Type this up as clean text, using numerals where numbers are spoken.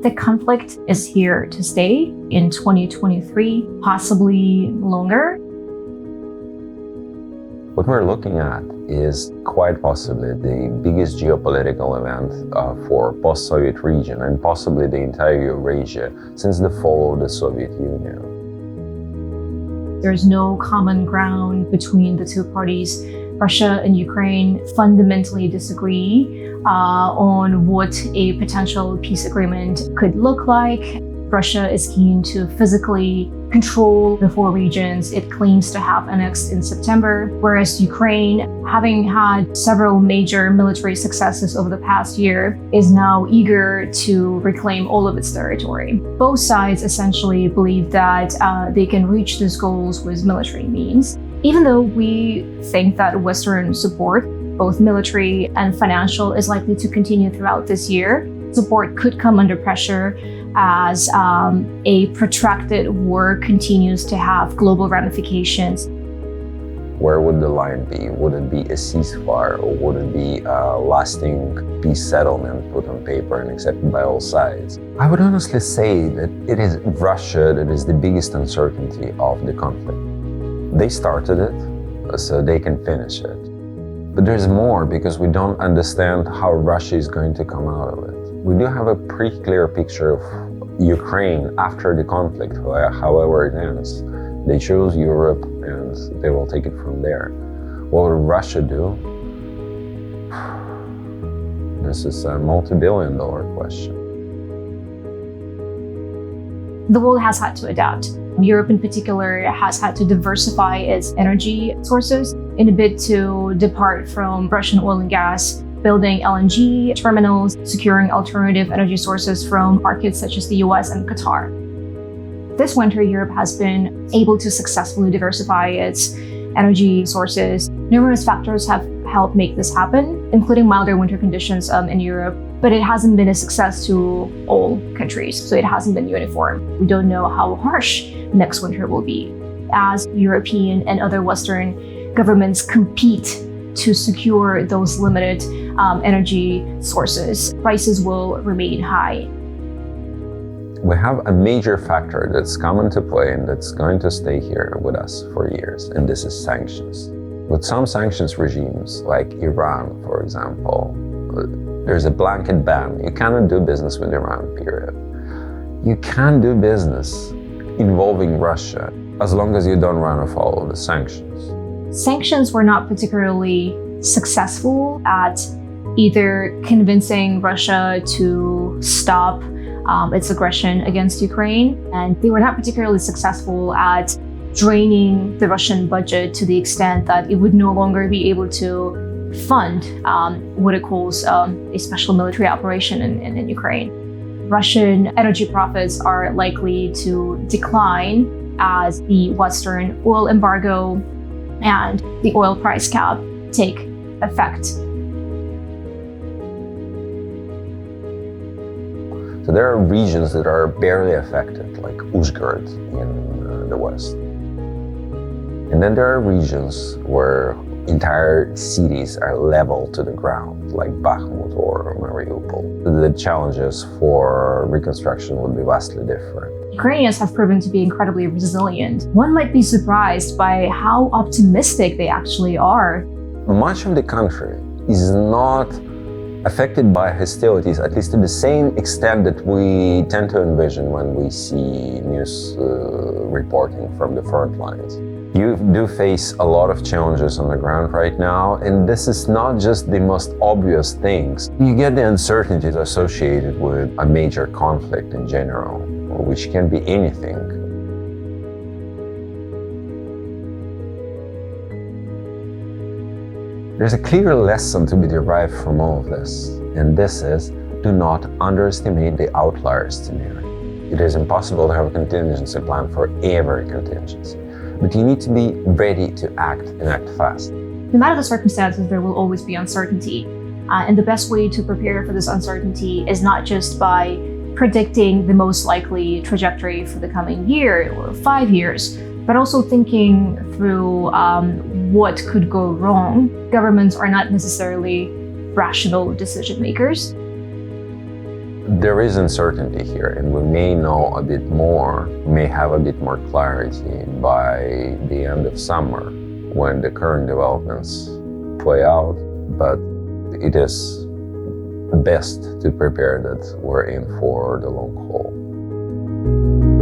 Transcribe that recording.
The conflict is here to stay in 2023, possibly longer. What we're looking at is quite possibly the biggest geopolitical event for post-Soviet region and possibly the entire Eurasia since the fall of the Soviet Union. There's no common ground between the two parties. Russia and Ukraine fundamentally disagree on what a potential peace agreement could look like. Russia is keen to physically control the four regions it claims to have annexed in September, whereas Ukraine, having had several major military successes over the past year, is now eager to reclaim all of its territory. Both sides essentially believe that they can reach these goals with military means. Even though we think that Western support, both military and financial, is likely to continue throughout this year, support could come under pressure as a protracted war continues to have global ramifications. Where would the line be? Would it be a ceasefire, or would it be a lasting peace settlement put on paper and accepted by all sides? I would honestly say that it is Russia that is the biggest uncertainty of the conflict. They started it, so they can finish it. But there's more, because we don't understand how Russia is going to come out of it. We do have a pretty clear picture of Ukraine after the conflict, however it ends. They chose Europe and they will take it from there. What will Russia do? This is a multi-billion-dollar question. The world has had to adapt. Europe in particular has had to diversify its energy sources in a bid to depart from Russian oil and gas, building LNG terminals, securing alternative energy sources from markets such as the US and Qatar. This winter, Europe has been able to successfully diversify its energy sources. Numerous factors have helped make this happen, including milder winter conditions in Europe, but it hasn't been a success to all countries, so it hasn't been uniform. We don't know how harsh next winter will be. As European and other Western governments compete to secure those limited energy sources, prices will remain high. We have a major factor that's come into play and that's going to stay here with us for years, and this is sanctions. With some sanctions regimes, like Iran, for example, there's a blanket ban. You cannot do business with Iran, period. You can do business involving Russia as long as you don't run afoul of the sanctions. Sanctions were not particularly successful at either convincing Russia to stop its aggression against Ukraine, and they were not particularly successful at draining the Russian budget to the extent that it would no longer be able to fund what it calls a special military operation in Ukraine. Russian energy profits are likely to decline as the Western oil embargo and the oil price cap take effect. So there are regions that are barely affected, like Uzhgorod in the west. And then there are regions where entire cities are leveled to the ground, like Bakhmut or Mariupol. The challenges for reconstruction would be vastly different. Ukrainians have proven to be incredibly resilient. One might be surprised by how optimistic they actually are. Much of the country is not affected by hostilities, at least to the same extent that we tend to envision when we see news reporting from the front lines. You do face a lot of challenges on the ground right now, and this is not just the most obvious things. You get the uncertainties associated with a major conflict in general, which can be anything. There's a clear lesson to be derived from all of this, and this is: do not underestimate the outlier scenario. It is impossible to have a contingency plan for every contingency, but you need to be ready to act and act fast. No matter the circumstances, there will always be uncertainty. And the best way to prepare for this uncertainty is not just by predicting the most likely trajectory for the coming year or 5 years, but also thinking through what could go wrong. Governments are not necessarily rational decision makers. There is uncertainty here, and we may know a bit more, may have a bit more clarity by the end of summer when the current developments play out, but it is best to prepare that we're in for the long haul.